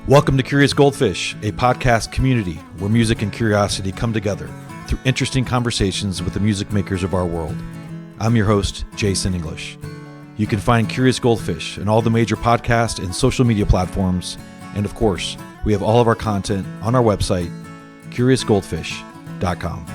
Welcome to Curious Goldfish, a podcast community where music and curiosity come together through interesting conversations with the music makers of our world. I'm your host, Jason English. You can find Curious Goldfish in all the major podcast and social media platforms. And of course, we have all of our content on our website, curiousgoldfish.com.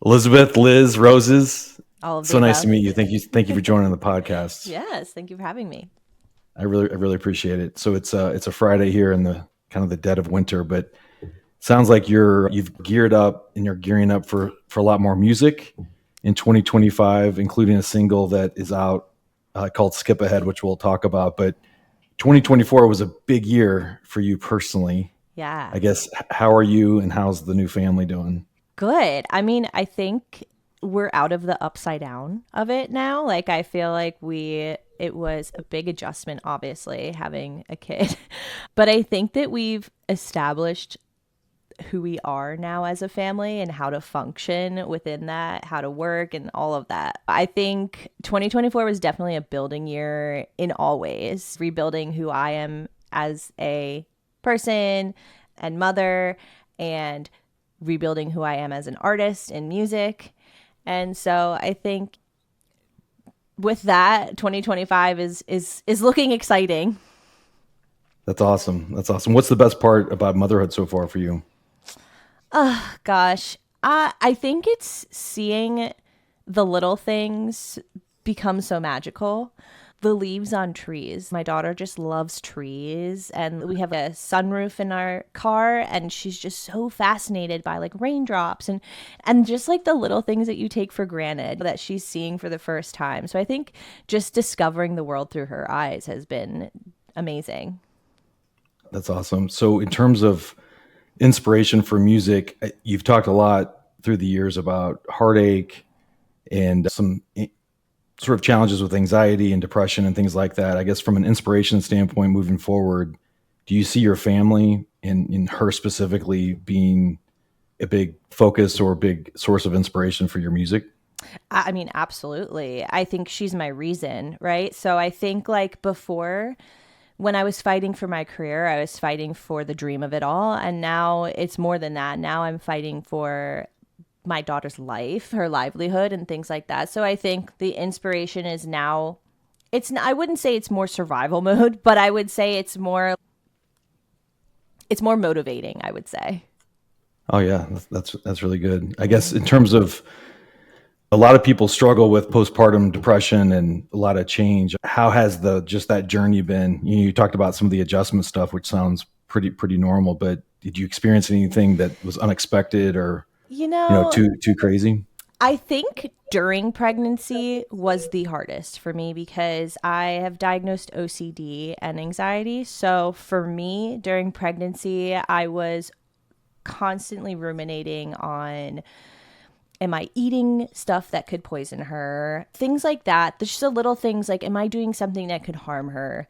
Elizabeth, Liz, Rozes. All of So nice above. to meet you. Thank you for joining the podcast. Yes, thank you for having me. I really appreciate it. So it's a Friday here in the kind of the dead of winter, but it sounds like you've geared up and you're gearing up for a lot more music in 2025, including a single that is out called Skip Ahead, which we'll talk about. But 2024 was a big year for you personally. Yeah. I guess, how are you and how's the new family doing? Good. I mean, I think we're out of the upside down of it now. Like, I feel like it was a big adjustment, obviously, having a kid. But I think that we've established who we are now as a family and how to function within that, how to work and all of that. I think 2024 was definitely a building year in all ways, rebuilding who I am as a person and mother, and rebuilding who I am as an artist in music. And so I think with that, 2025 is looking exciting. That's awesome. What's the best part about motherhood so far for you? Gosh, I think it's seeing the little things become so magical. The leaves on trees. My daughter just loves trees, and we have a sunroof in our car, and she's just so fascinated by like raindrops and just like the little things that you take for granted that she's seeing for the first time. So I think just discovering the world through her eyes has been amazing. That's awesome. So in terms of inspiration for music, you've talked a lot through the years about heartache and some sort of challenges with anxiety and depression and things like that. I guess from an inspiration standpoint moving forward, do you see your family and in her specifically being a big focus or a big source of inspiration for your music? I mean, absolutely. I think she's my reason, right? So I think like before, when I was fighting for my career, I was fighting for the dream of it all. And now it's more than that. Now I'm fighting for my daughter's life, her livelihood and things like that. So I think the inspiration is now, I wouldn't say it's more survival mode, but I would say it's more motivating, I would say. Oh yeah, that's really good. I guess in terms of a lot of people struggle with postpartum depression and a lot of change. How has that journey been? You talked about some of the adjustment stuff, which sounds pretty normal, but did you experience anything that was unexpected or too crazy? I think during pregnancy was the hardest for me because I have diagnosed OCD and anxiety. So for me, during pregnancy, I was constantly ruminating on, am I eating stuff that could poison her? Things like that. There's just the little things like, am I doing something that could harm her?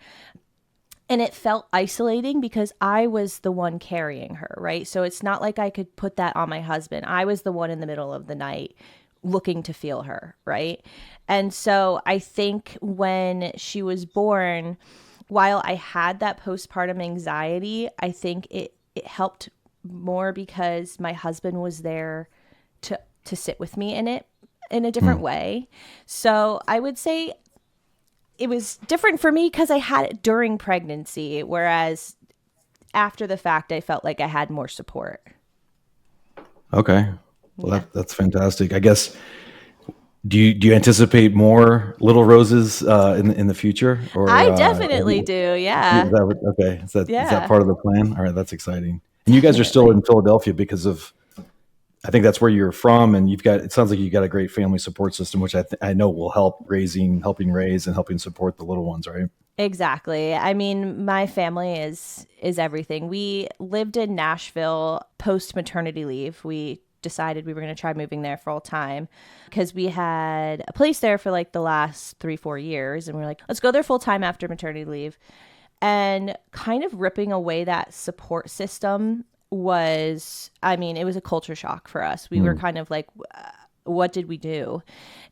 And it felt isolating because I was the one carrying her, right? So it's not like I could put that on my husband. I was the one in the middle of the night looking to feel her, right? And so I think when she was born, while I had that postpartum anxiety, I think it helped more because my husband was there to sit with me in it in a different way. So I would say it was different for me because I had it during pregnancy, whereas after the fact, I felt like I had more support. Okay. Well, that's fantastic. I guess, do you anticipate more little Roses in the future? Or I definitely do. Yeah. Is that part of the plan? All right. That's exciting. And you guys are still in Philadelphia because of, I think that's where you're from, and it sounds like you got a great family support system, which I know will helping raise and helping support the little ones, right? Exactly. I mean, my family is everything. We lived in Nashville post maternity leave. We decided we were going to try moving there full time because we had a place there for like the last 3-4 years, and we were like, let's go there full time after maternity leave. And kind of ripping away that support system was, I mean, it was a culture shock for us. We were kind of like, what did we do?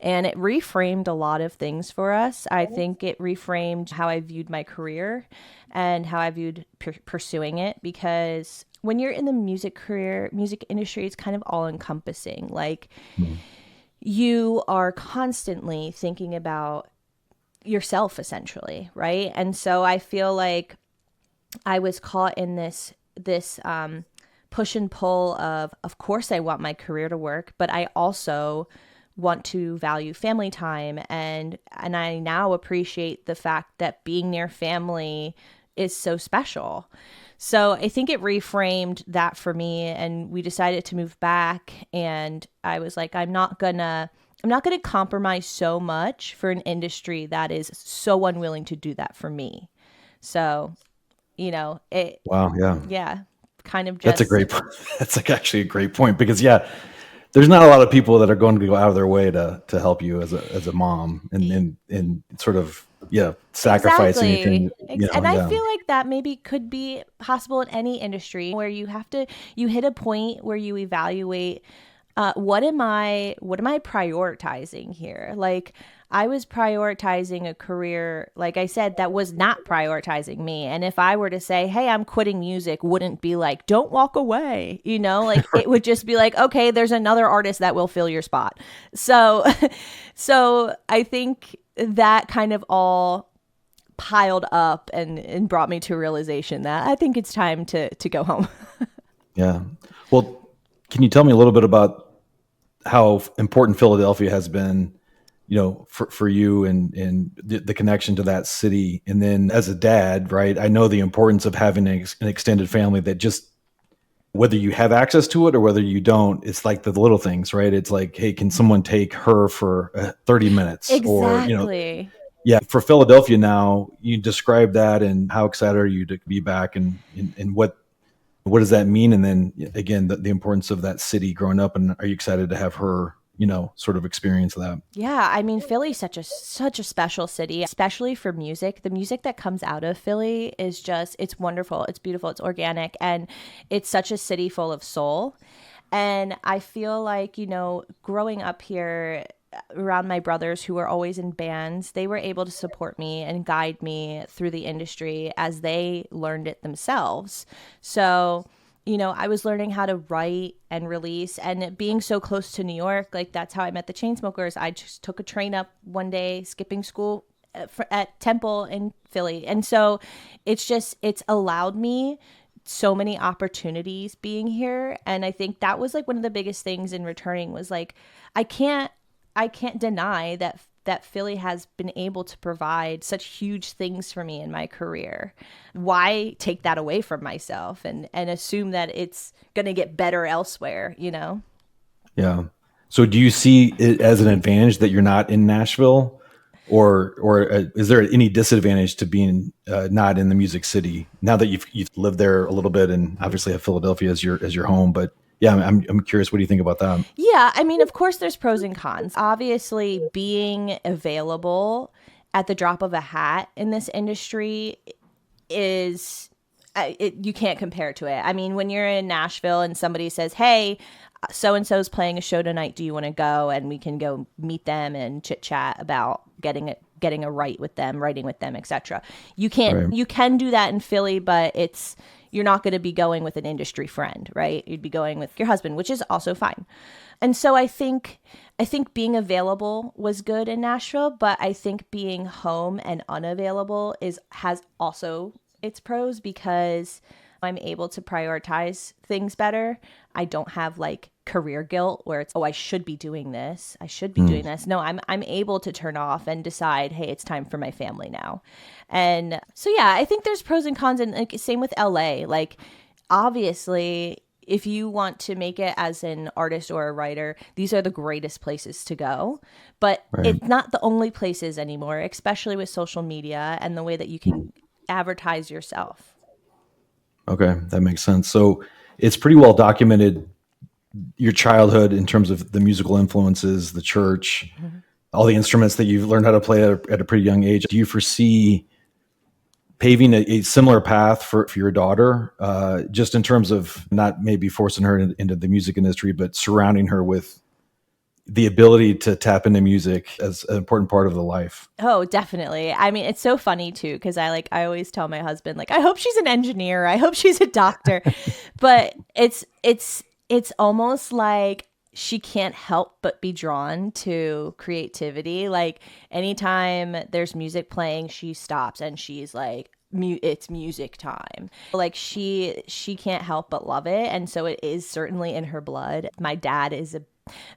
And it reframed a lot of things for us. I think it reframed how I viewed my career and how I viewed pursuing it, because when you're in the music industry, it's kind of all encompassing. Like, Mm. you are constantly thinking about yourself essentially, right? And so I feel like I was caught in this push and pull of course I want my career to work, but I also want to value family time, and I now appreciate the fact that being near family is so special. So I think it reframed that for me, and we decided to move back, and I was like, I'm not gonna compromise so much for an industry that is so unwilling to do that for me. So, it, Wow. Yeah. yeah, kind of That's a just, great point. That's like actually a great point because yeah, there's not a lot of people that are going to go out of their way to help you as a mom and sort of sacrifice anything, exactly. And I yeah. feel like that maybe could be possible in any industry where you hit a point where you evaluate, what am I prioritizing here? Like, I was prioritizing a career, like I said, that was not prioritizing me. And if I were to say, hey, I'm quitting music, wouldn't be like, don't walk away, like it would just be like, okay, there's another artist that will fill your spot. So, so I think that kind of all piled up and brought me to a realization that I think it's time to go home. Yeah. Well, can you tell me a little bit about how important Philadelphia has been, for you and the connection to that city? And then as a dad, right, I know the importance of having an extended family that just, whether you have access to it or whether you don't, it's like the little things, right? It's like, hey, can someone take her for 30 minutes or, Exactly. yeah, for Philadelphia now, you describe that and how excited are you to be back and what does that mean? And then again, the importance of that city growing up, and are you excited to have her, sort of experience that? Yeah, I mean, Philly's such a special city, especially for music. The music that comes out of Philly is just, it's wonderful, it's beautiful, it's organic, and it's such a city full of soul. And I feel like, growing up here around my brothers who were always in bands, they were able to support me and guide me through the industry as they learned it themselves. So, I was learning how to write and release, and being so close to New York, like that's how I met the Chainsmokers. I just took a train up one day, skipping school at Temple in Philly. And so it's allowed me so many opportunities being here. And I think that was like one of the biggest things in returning was like, I can't I can't deny that Philly has been able to provide such huge things for me in my career. Why take that away from myself and assume that it's going to get better elsewhere? Yeah. So do you see it as an advantage that you're not in Nashville, or is there any disadvantage to being not in the music city now that you've lived there a little bit and obviously have Philadelphia as your home? But yeah, I'm curious. What do you think about that? Yeah, I mean, of course, there's pros and cons. Obviously, being available at the drop of a hat in this industry is you can't compare to it. I mean, when you're in Nashville and somebody says, "Hey, so and so's playing a show tonight. Do you want to go?" and we can go meet them and chit chat about getting a writing with them, etc. You can't Right. you can do that in Philly, but you're not going to be going with an industry friend, right? You'd be going with your husband, which is also fine. And so I think being available was good in Nashville, but I think being home and unavailable has also its pros because I'm able to prioritize things better. I don't have like career guilt where it's, oh, I should be doing this. I should be doing this. No, I'm able to turn off and decide, hey, it's time for my family now. And so yeah, I think there's pros and cons, and like, same with LA. Like, obviously, if you want to make it as an artist or a writer, these are the greatest places to go. But Right. it's not the only places anymore, especially with social media and the way that you can advertise yourself. Okay, that makes sense. So it's pretty well documented your childhood in terms of the musical influences, the church, all the instruments that you've learned how to play at a pretty young age. Do you foresee paving a similar path for your daughter, just in terms of not maybe forcing her into the music industry, but surrounding her with the ability to tap into music as an important part of the life? Oh, definitely. I mean, it's so funny too, because I always tell my husband, like, I hope she's an engineer. I hope she's a doctor. But it's almost like she can't help but be drawn to creativity. Like anytime there's music playing, she stops and she's like, it's music time. Like she can't help but love it. And so it is certainly in her blood. My dad is a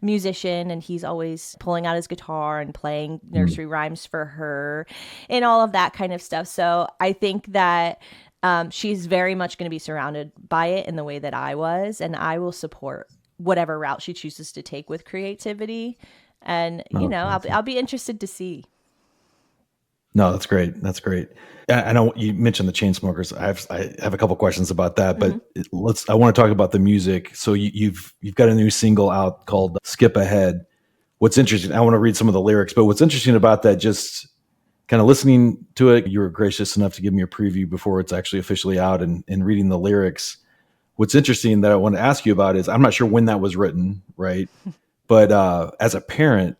musician and he's always pulling out his guitar and playing nursery rhymes for her and all of that kind of stuff. So I think that she's very much going to be surrounded by it in the way that I was, and I will support whatever route she chooses to take with creativity. And I'll be interested to see. No, that's great. That's great. I know you mentioned the Chainsmokers. I have a couple questions about that, but I want to talk about the music. So you've got a new single out called "Skip Ahead." What's interesting, I want to read some of the lyrics, but what's interesting about that, just kind of listening to it, you were gracious enough to give me a preview before it's actually officially out, and reading the lyrics. What's interesting that I want to ask you about is, I'm not sure when that was written, right? But as a parent,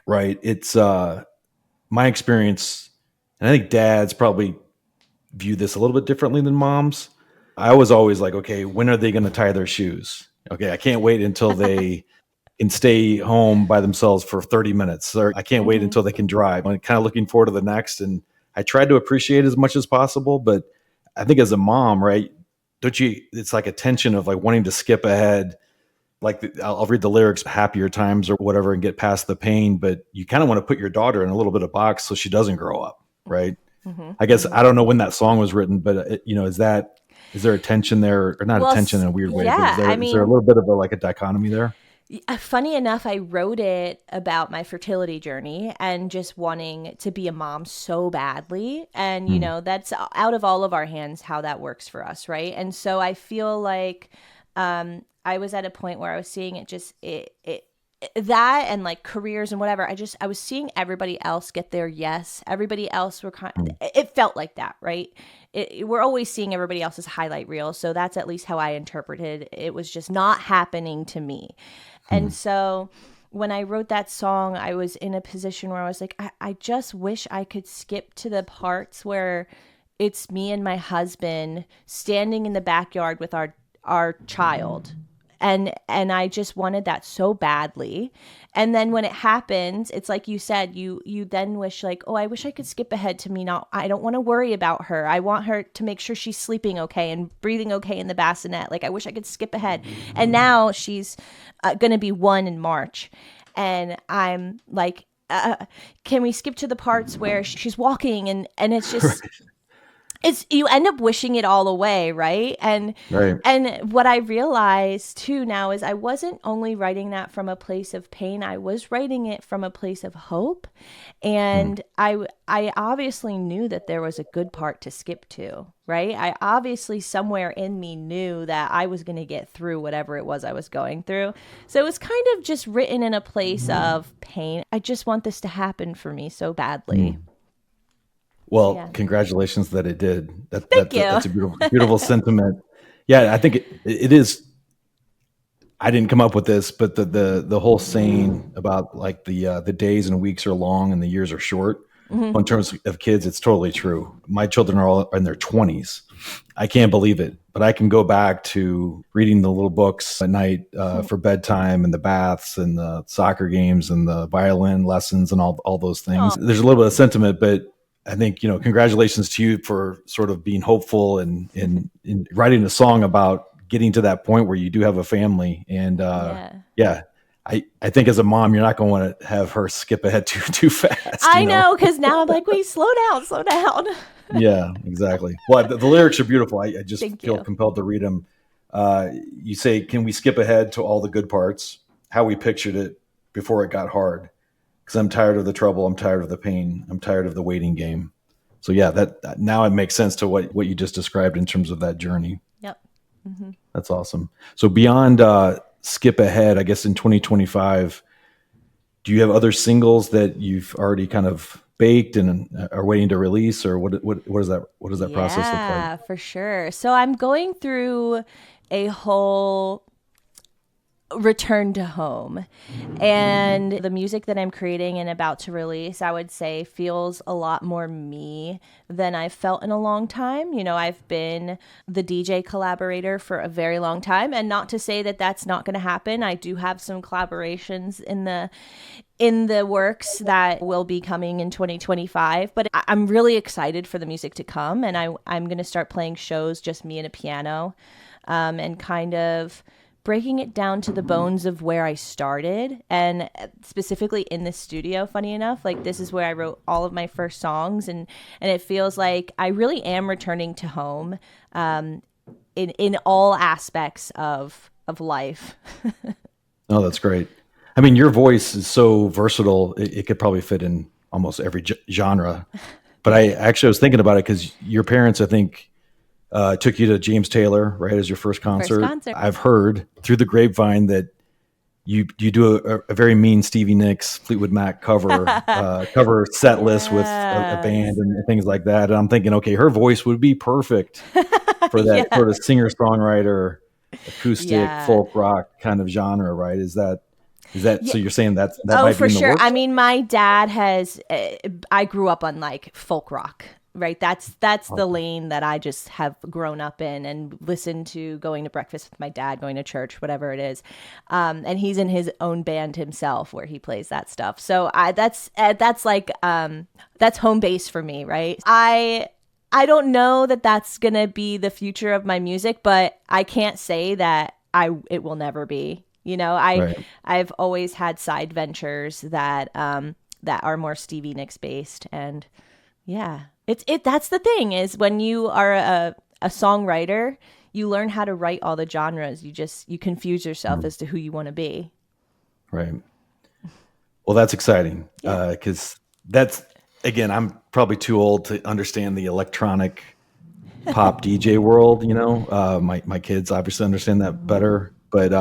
right, it's my experience, and I think dads probably view this a little bit differently than moms. I was always like, okay, when are they going to tie their shoes? Okay, I can't wait until they can stay home by themselves for 30 minutes. Or I can't wait until they can drive. I'm kind of looking forward to the next. And I tried to appreciate as much as possible. But I think as a mom, right, it's like a tension of like wanting to skip ahead. Like I'll read the lyrics, happier times or whatever, and get past the pain. But you kind of want to put your daughter in a little bit of box so she doesn't grow up, right? I guess I don't know when that song was written, but is there a tension there, or not a tension in a weird way? Yeah, But is there a little bit of a dichotomy there? Funny enough, I wrote it about my fertility journey and just wanting to be a mom so badly. And, that's out of all of our hands how that works for us, right? And so I feel like I was at a point where I was seeing that and like careers and whatever. I was seeing everybody else get their yes. Everybody else were it felt like that, right? We're always seeing everybody else's highlight reel. So that's at least how I interpreted it. It was just not happening to me. And so when I wrote that song, I was in a position where I was like, I just wish I could skip to the parts where it's me and my husband standing in the backyard with our child. And I just wanted that so badly. And then when it happens, it's like you said, you then wish like, oh, I wish I could skip ahead to me. I don't want to worry about her. I want her to make sure she's sleeping okay and breathing okay in the bassinet. Like I wish I could skip ahead. And now she's going to be 1 in March. And I'm like, can we skip to the parts where she's walking and it's just... you end up wishing it all away, right? And what I realized too now is I wasn't only writing that from a place of pain, I was writing it from a place of hope. And I obviously knew that there was a good part to skip to, right? I obviously somewhere in me knew that I was going to get through whatever it was I was going through. So it was kind of just written in a place of pain. I just want this to happen for me so badly. Well, Congratulations that it did. Thank you. That's a beautiful sentiment. Yeah, I think it is. I didn't come up with this, but the whole saying about like the days and weeks are long and the years are short. In terms of kids, it's totally true. My children are all in their 20s. I can't believe it, but I can go back to reading the little books at night for bedtime, and the baths and the soccer games and the violin lessons and all those things. There's a little bit of sentiment, but I think, congratulations to you for sort of being hopeful and in writing a song about getting to that point where you do have a family. And I think as a mom, you're not going to want to have her skip ahead too fast. I know, because now I'm like, wait, slow down. Yeah, exactly. Well, the lyrics are beautiful. I just feel compelled to read them. You say, can we skip ahead to all the good parts, how we pictured it before it got hard? Because I'm tired of the trouble. I'm tired of the pain. I'm tired of the waiting game. So yeah, that now it makes sense to what you just described in terms of that journey. Yep. That's awesome. So beyond skip ahead, I guess in 2025, do you have other singles that you've already kind of baked and are waiting to release, or what does that process look like? Yeah, for sure. So I'm going through a whole return to home, and the music that I'm creating and about to release, I would say, feels a lot more me than I've felt in a long time. I've been the DJ collaborator for a very long time, and not to say that that's not going to happen. I do have some collaborations in the works that will be coming in 2025, but I'm really excited for the music to come, and I'm going to start playing shows, just me and a piano, and kind of breaking it down to the bones of where I started, and specifically in the studio. Funny enough, like, this is where I wrote all of my first songs, and it feels like I really am returning to home, in all aspects of life. Oh, that's great. I mean, your voice is so versatile; it could probably fit in almost every genre. But I was thinking about it because your parents, I think, took you to James Taylor, right, as your first concert. I've heard through the grapevine that you do a very mean Stevie Nicks, Fleetwood Mac cover set list with a band and things like that. And I'm thinking, okay, her voice would be perfect for that sort of singer songwriter, acoustic, folk rock kind of genre, right? Is that so? You're saying that might for be in the sure. works? I mean, my dad has. I grew up on like folk rock. Right. That's the lane that I just have grown up in and listened to, going to breakfast with my dad, going to church, whatever it is. And he's in his own band himself where he plays that stuff. So that's like, that's home base for me. Right. I don't know that that's going to be the future of my music, but I can't say that it will never be. I've always had side ventures that are more Stevie Nicks based, and yeah. That's the thing, is when you are a songwriter, you learn how to write all the genres. You confuse yourself as to who you want to be. Right. Well, that's exciting, because that's, again, I'm probably too old to understand the electronic pop DJ world. My kids obviously understand that better, but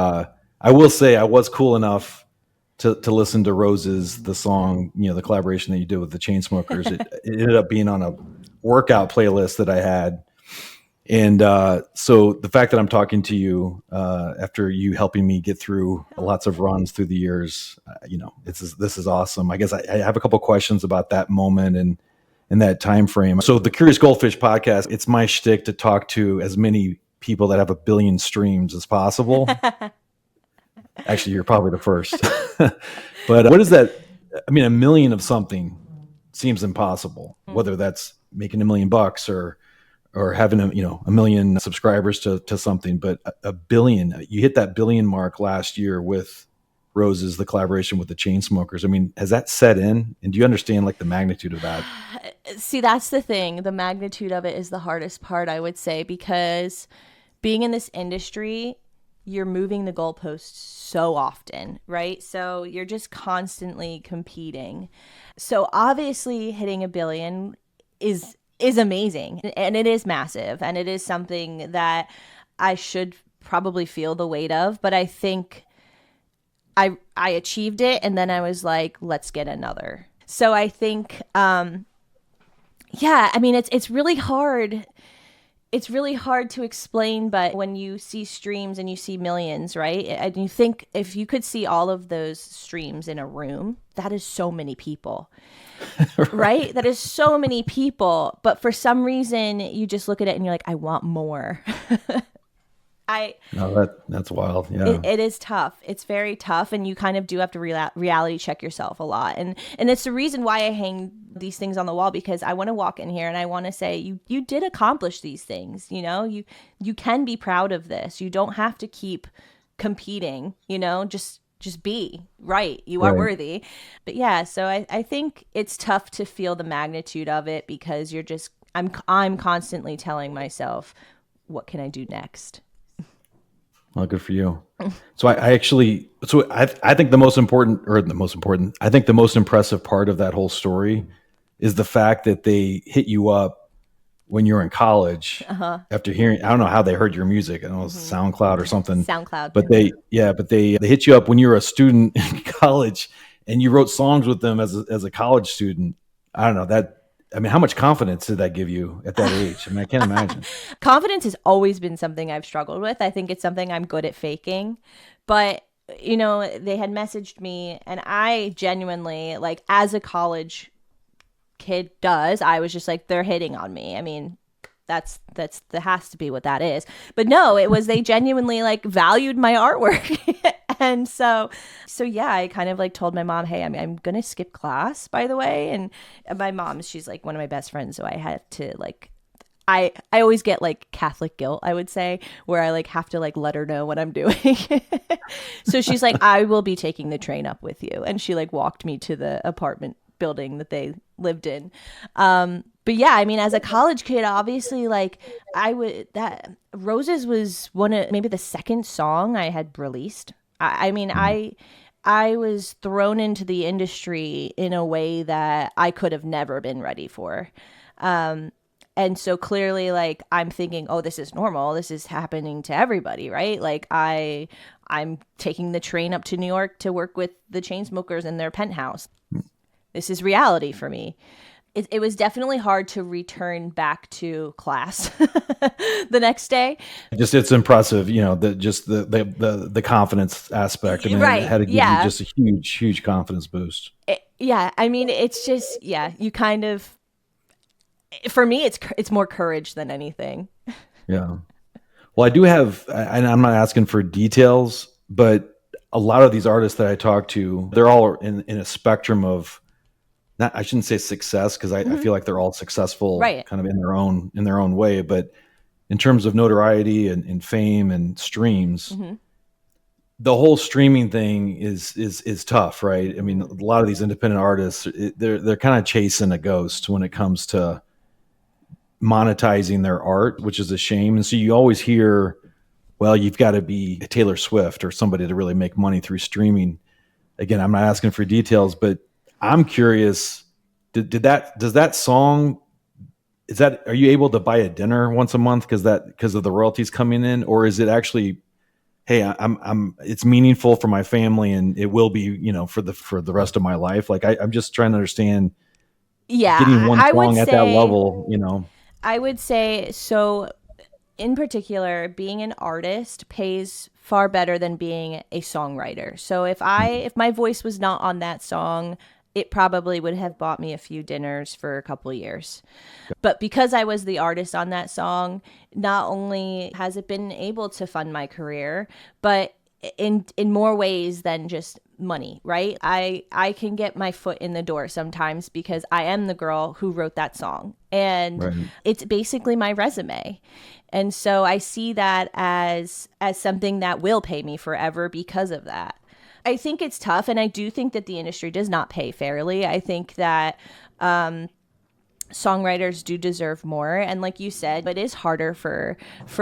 I will say I was cool enough to listen to Rozes, the song, the collaboration that you did with the Chainsmokers. It ended up being on a workout playlist that I had. And so the fact that I'm talking to you after you helping me get through lots of runs through the years, this is awesome. I guess I have a couple questions about that moment and that time frame. So the Curious Goldfish podcast, it's my shtick to talk to as many people that have 1 billion streams as possible. Actually, you're probably the first. But what is that? I mean, 1 million of something seems impossible, whether that's making $1 million or having a million subscribers to something. But a billion, you hit that billion mark last year with Rozes, the collaboration with the Chainsmokers. I mean, has that set in? And do you understand like the magnitude of that? See, that's the thing. The magnitude of it is the hardest part, I would say, because being in this industry, you're moving the goalposts so often, right? So you're just constantly competing. So obviously hitting 1 billion is amazing, and it is massive, and it is something that I should probably feel the weight of, but I think I achieved it, and then I was like, let's get another. So I think I mean, it's really hard. It's really hard to explain, but when you see streams and you see millions, right? And you think if you could see all of those streams in a room, that is so many people, right? That is so many people. But for some reason, you just look at it and you're like, I want more. No, that's wild. Yeah. It is tough. It's very tough, and you kind of do have to reality check yourself a lot. And it's the reason why I hang these things on the wall, because I want to walk in here and I want to say, you did accomplish these things. You can be proud of this. You don't have to keep competing. Just be right. You are worthy. But yeah, so I think it's tough to feel the magnitude of it, because I'm constantly telling myself, what can I do next? Well, good for you. So I think the most impressive part of that whole story is the fact that they hit you up when you were in college after hearing, I don't know how they heard your music. I don't know, it was SoundCloud or something. SoundCloud. But they hit you up when you were a student in college, and you wrote songs with them as a college student. I don't know that. I mean, how much confidence did that give you at that age? I mean, I can't imagine. Confidence has always been something I've struggled with. I think it's something I'm good at faking. But, they had messaged me, and I genuinely, like, as a college kid does, I was just like, they're hitting on me. I mean, that has to be what that is. But no, it was they genuinely like valued my artwork. And so yeah, I kind of like told my mom, hey, I'm gonna skip class, by the way. And my mom, she's like one of my best friends, so I had to like I always get like Catholic guilt, I would say, where I like have to like let her know what I'm doing. So she's like, I will be taking the train up with you. And she like walked me to the apartment building that they lived in. But yeah, I mean, as a college kid, obviously, like that Roses was one of maybe the second song I had released. I mean, I was thrown into the industry in a way that I could have never been ready for. And so clearly, like, I'm thinking, oh, this is normal. This is happening to everybody, right? Like, I'm taking the train up to New York to work with the Chainsmokers in their penthouse. This is reality for me. It was definitely hard to return back to class the next day. Just it's impressive, the confidence aspect. I mean, Right. it had to give you just a huge confidence boost. I mean, it's just you kind of. For me, it's more courage than anything. Yeah. Well, I do have, and I'm not asking for details, but a lot of these artists that I talk to, they're all in a spectrum of. Not, I shouldn't say success because I feel like they're all successful kind of in their own way. But in terms of notoriety and fame and streams, the whole streaming thing is tough, right? I mean, a lot of these independent artists, they're kind of chasing a ghost when it comes to monetizing their art, which is a shame. And so you always hear, well, you've got to be Taylor Swift or somebody to really make money through streaming. Again, I'm not asking for details, but I'm curious, does that song, are you able to buy a dinner once a month because of the royalties coming in, or is it actually, hey, it's meaningful for my family and it will be, for the rest of my life. Like I'm just trying to understand getting one song at that level, I would say so. In particular, being an artist pays far better than being a songwriter. So if my voice was not on that song, it probably would have bought me a few dinners for a couple of years. But because I was the artist on that song, not only has it been able to fund my career, but in more ways than just money, right? I can get my foot in the door sometimes because I am the girl who wrote that song. And it's basically my resume. And so I see that as something that will pay me forever because of that. I think it's tough, and I do think that the industry does not pay fairly. I think that songwriters do deserve more, and like you said, it is harder for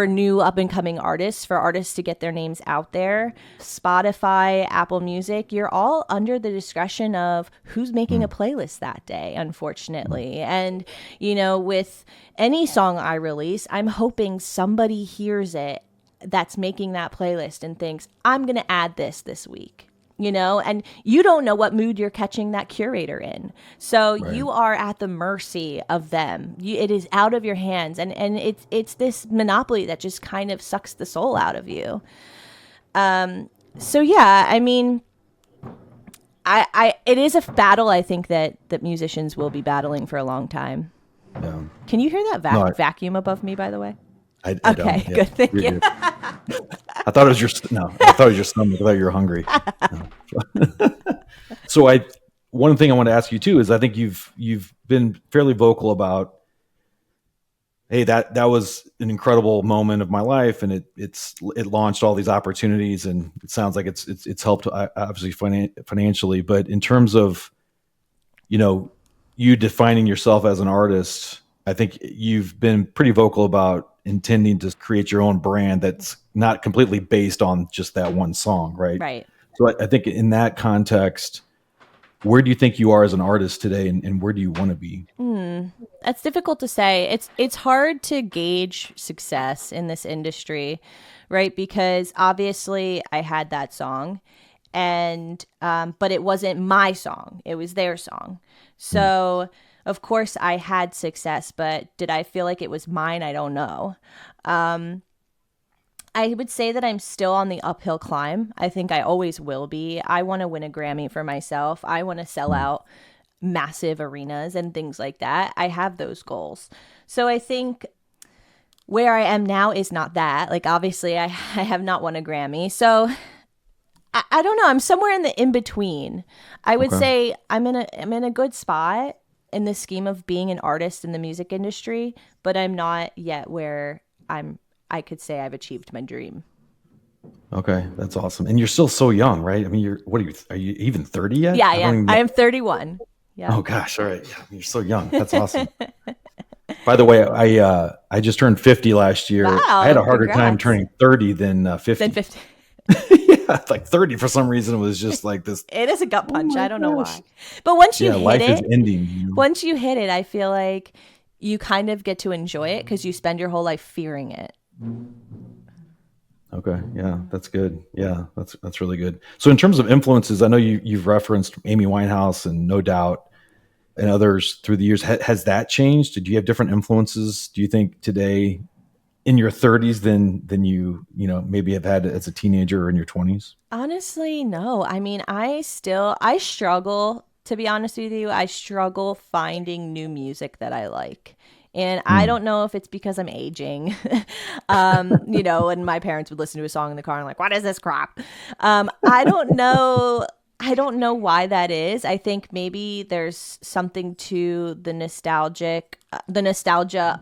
new up-and-coming artists, for artists to get their names out there. Spotify, Apple Music, you're all under the discretion of who's making a playlist that day, unfortunately. And, with any song I release, I'm hoping somebody hears it that's making that playlist and thinks, I'm going to add this week. And you don't know what mood you're catching that curator in. So you are at the mercy of them. It is out of your hands. And it's this monopoly that just kind of sucks the soul out of you. So yeah, I mean, it is a battle, I think, that musicians will be battling for a long time. Yeah. Can you hear that vacuum above me, by the way? I okay, don't. Yeah. Good. Thank you. I thought it was your stomach. I thought you were hungry. No. So one thing I want to ask you too is I think you've been fairly vocal about, hey, that was an incredible moment of my life, and it launched all these opportunities, and it sounds like it's helped obviously financially, but in terms of you defining yourself as an artist, I think you've been pretty vocal about intending to create your own brand that's not completely based on just that one song, right? Right. So I think in that context, where do you think you are as an artist today, and where do you want to be? That's difficult to say. It's hard to gauge success in this industry, right? Because obviously I had that song, and but it wasn't my song, it was their song. So of course I had success, but did I feel like it was mine? I don't know. I would say that I'm still on the uphill climb. I think I always will be. I want to win a Grammy for myself. I want to sell out massive arenas and things like that. I have those goals. So I think where I am now is not that. Like, obviously, I have not won a Grammy. So I don't know. I'm somewhere in the in between. I would say I'm in a good spot in the scheme of being an artist in the music industry, but I'm not yet where I could say I've achieved my dream. Okay, that's awesome. And you're still so young, right? I mean, are you even 30 yet? Yeah, yeah. I am 31. Yeah. Oh gosh, all right. Yeah, you're so young. That's awesome. By the way, I just turned 50 last year. Wow, I had a harder congrats. time turning 30 than 50. Then 50. Yeah, like 30 for some reason was just like this. It is a gut punch. I don't know why. But once you hit life it, is ending. You know? once you hit it, I feel like you kind of get to enjoy it because you spend your whole life fearing it. Okay, yeah, that's good. Yeah, that's really good. So in terms of influences, I know you've referenced Amy Winehouse and No Doubt and others through the years. Has that changed? Did you have different influences, do you think, today in your 30s than you maybe have had as a teenager or in your 20s? Honestly, no. I mean, I struggle, to be honest with you. I struggle finding new music that I like. And I don't know if it's because I'm aging, and my parents would listen to a song in the car and like, what is this crap? I don't know. I don't know why that is. I think maybe there's something to the nostalgia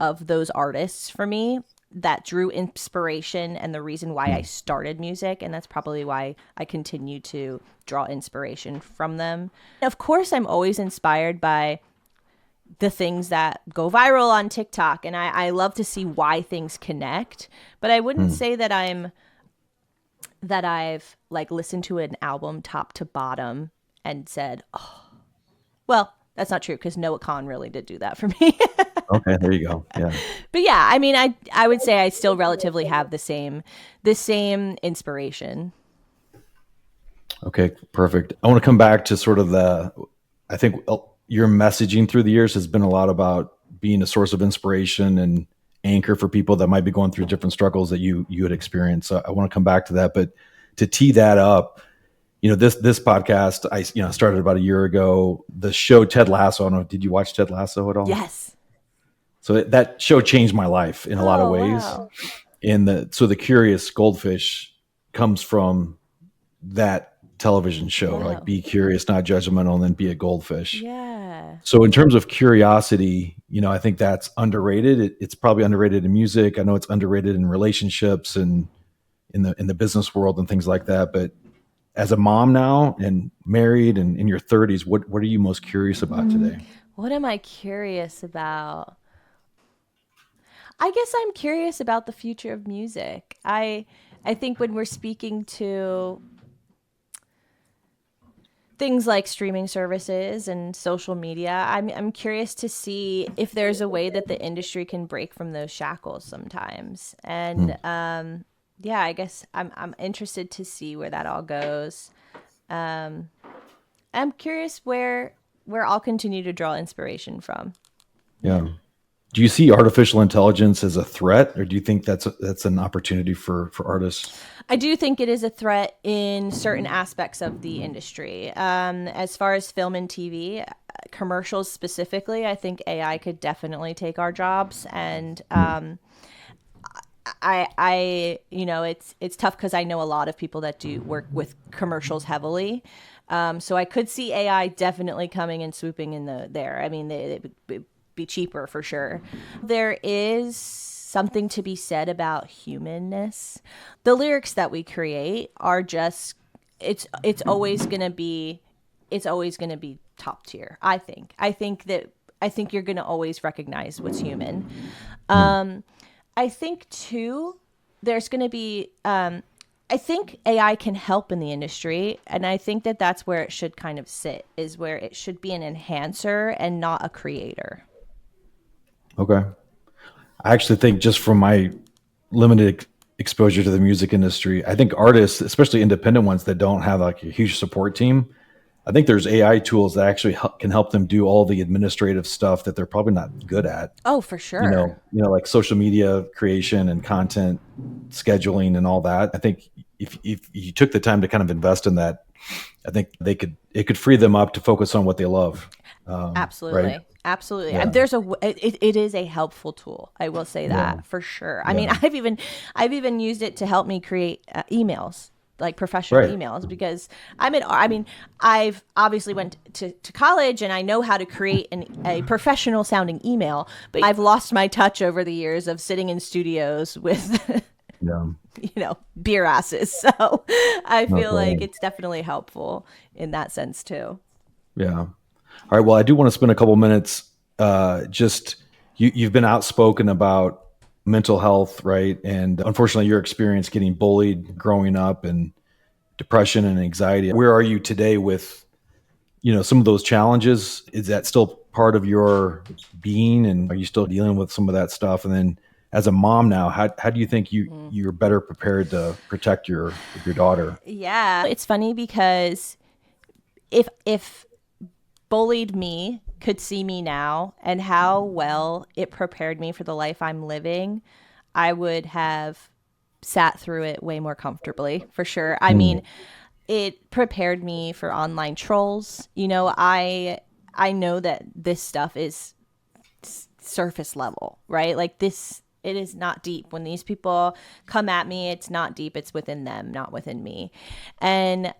of those artists for me that drew inspiration and the reason why I started music. And that's probably why I continue to draw inspiration from them. Of course, I'm always inspired by the things that go viral on TikTok. And I love to see why things connect. But I wouldn't say that I've like listened to an album top to bottom and said, oh, well, that's not true because Noah Kahan really did do that for me. Okay, there you go. Yeah. But yeah, I mean, I would say I still relatively have the same inspiration. Okay, perfect. I want to come back to sort of I think your messaging through the years has been a lot about being a source of inspiration and anchor for people that might be going through different struggles that you had experienced. So I want to come back to that, but to tee that up, this podcast I started about a year ago. The show Ted Lasso. I don't know, did you watch Ted Lasso at all? Yes. So that show changed my life in a lot of ways. Wow. And the Curious Goldfish comes from that television show, Wow. like be curious, not judgmental, and then be a goldfish. Yeah. So in terms of curiosity, I think that's underrated. It's probably underrated in music. I know it's underrated in relationships and in the business world and things like that. But as a mom now and married and in your 30s, what are you most curious about today? What am I curious about? I guess I'm curious about the future of music. I think when we're speaking to things like streaming services and social media, I'm curious to see if there's a way that the industry can break from those shackles sometimes. And yeah, I guess I'm interested to see where that all goes. I'm curious where I'll continue to draw inspiration from. Yeah. Do you see artificial intelligence as a threat, or do you think that's an opportunity for artists? I do think it is a threat in certain aspects of the industry. As far as film and TV, commercials specifically, I think AI could definitely take our jobs. And it's tough because I know a lot of people that do work with commercials heavily. So I could see AI definitely coming and swooping in there. I mean, it would be cheaper for sure. There is something to be said about humanness. The lyrics that we create are just it's always going to be top tier. I think you're going to always recognize what's human. I think too there's going to be I think AI can help in the industry, and I think that that's where it should kind of sit, is where it should be an enhancer and not a creator. Okay. I actually think, just from my limited exposure to the music industry. I think artists, especially independent ones that don't have like a huge support team, I think there's AI tools that actually can help them do all the administrative stuff that they're probably not good at. Oh, for You sure. know, like social media creation and content scheduling and all that. I think if you took the time to kind of invest in that, I think it could free them up to focus on what they love. Absolutely. Right. Absolutely. Yeah. It is a helpful tool. I will say that for sure. I mean, Yeah. I've even used it to help me create emails, like professional Right. emails, because I've obviously went to college and I know how to create a professional sounding email, but I've lost my touch over the years of sitting in studios with, Yeah. beer asses. So I feel like Okay. it's definitely helpful in that sense too. Yeah. All right. Well, I do want to spend a couple minutes. Just you've been outspoken about mental health, right? And unfortunately, your experience getting bullied growing up and depression and anxiety. Where are you today with some of those challenges? Is that still part of your being, and are you still dealing with some of that stuff? And then, as a mom now, how do you think you're better prepared to protect your daughter? Yeah. It's funny because if bullied me could see me now and how well it prepared me for the life I'm living, I would have sat through it way more comfortably, for sure. I mean, it prepared me for online trolls. I know that this stuff is surface level, right? Like this, it is not deep. When these people come at me, it's not deep. It's within them, not within me. And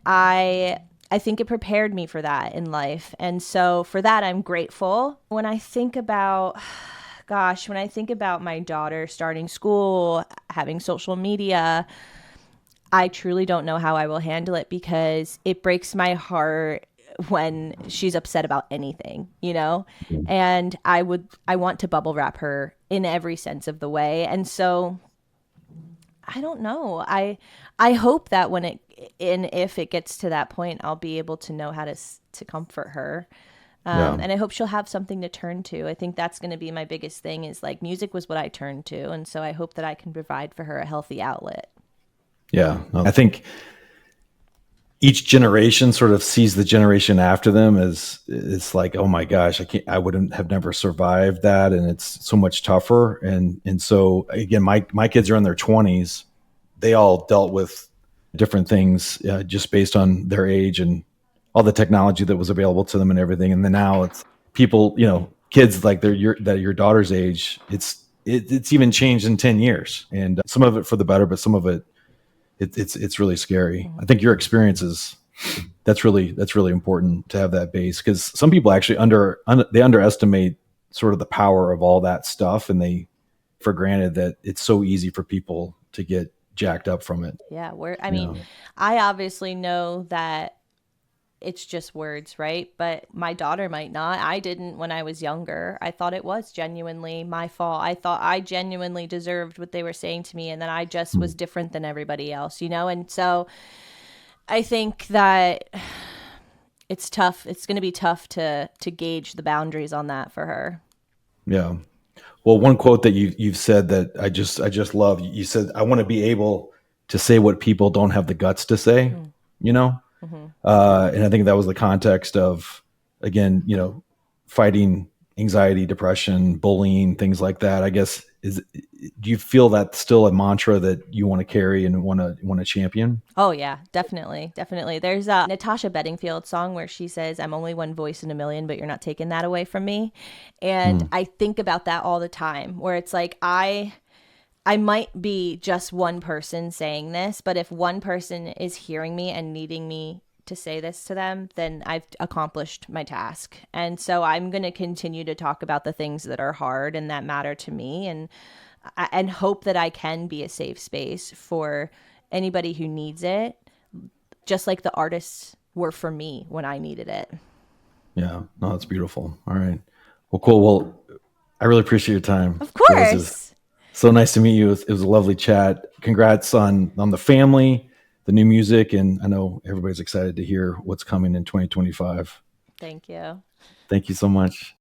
I think it prepared me for that in life. And so for that, I'm grateful. When I think about, when I think about my daughter starting school, having social media, I truly don't know how I will handle it, because it breaks my heart when she's upset about anything, and I want to bubble wrap her in every sense of the way. And so I don't know. I hope that if it gets to that point, I'll be able to know how to comfort her. Yeah. And I hope she'll have something to turn to. I think that's going to be my biggest thing, is like music was what I turned to. And so I hope that I can provide for her a healthy outlet. Yeah. No, I think each generation sort of sees the generation after them as it's like, oh my gosh, I wouldn't have never survived that. And it's so much tougher. And so again, my kids are in their 20s. They all dealt with different things just based on their age and all the technology that was available to them and everything. And then now it's people, kids like your daughter's age, it's even changed in 10 years, and some of it for the better, but some of it's really scary. I think your experience that's really important to have that base, because some people actually they underestimate sort of the power of all that stuff, and they for granted that it's so easy for people to get jacked up from it. Yeah, I obviously know that it's just words, right? But my daughter might not. I didn't when I was younger. I thought it was genuinely my fault. I thought I genuinely deserved what they were saying to me, and that I just was different than everybody else, And so I think that it's tough. It's going to be tough to gauge the boundaries on that for her. Yeah. Well, one quote that you've said that I just love. You said, "I want to be able to say what people don't have the guts to say." And I think that was the context of, again, fighting anxiety, depression, bullying, things like that. I guess do you feel that's still a mantra that you want to carry and want to champion? Oh yeah, definitely, definitely. There's a Natasha Bedingfield song where she says, "I'm only one voice in a million, but you're not taking that away from me." And I think about that all the time, where it's like I might be just one person saying this, but if one person is hearing me and needing me to say this to them, then I've accomplished my task. And so I'm going to continue to talk about the things that are hard and that matter to me, and hope that I can be a safe space for anybody who needs it, just like the artists were for me when I needed it. Yeah, no, that's beautiful. All right. Well, cool. Well, I really appreciate your time. Of course. So nice to meet you. It was a lovely chat. Congrats on the family, the new music, and I know everybody's excited to hear what's coming in 2025. Thank you. Thank you so much.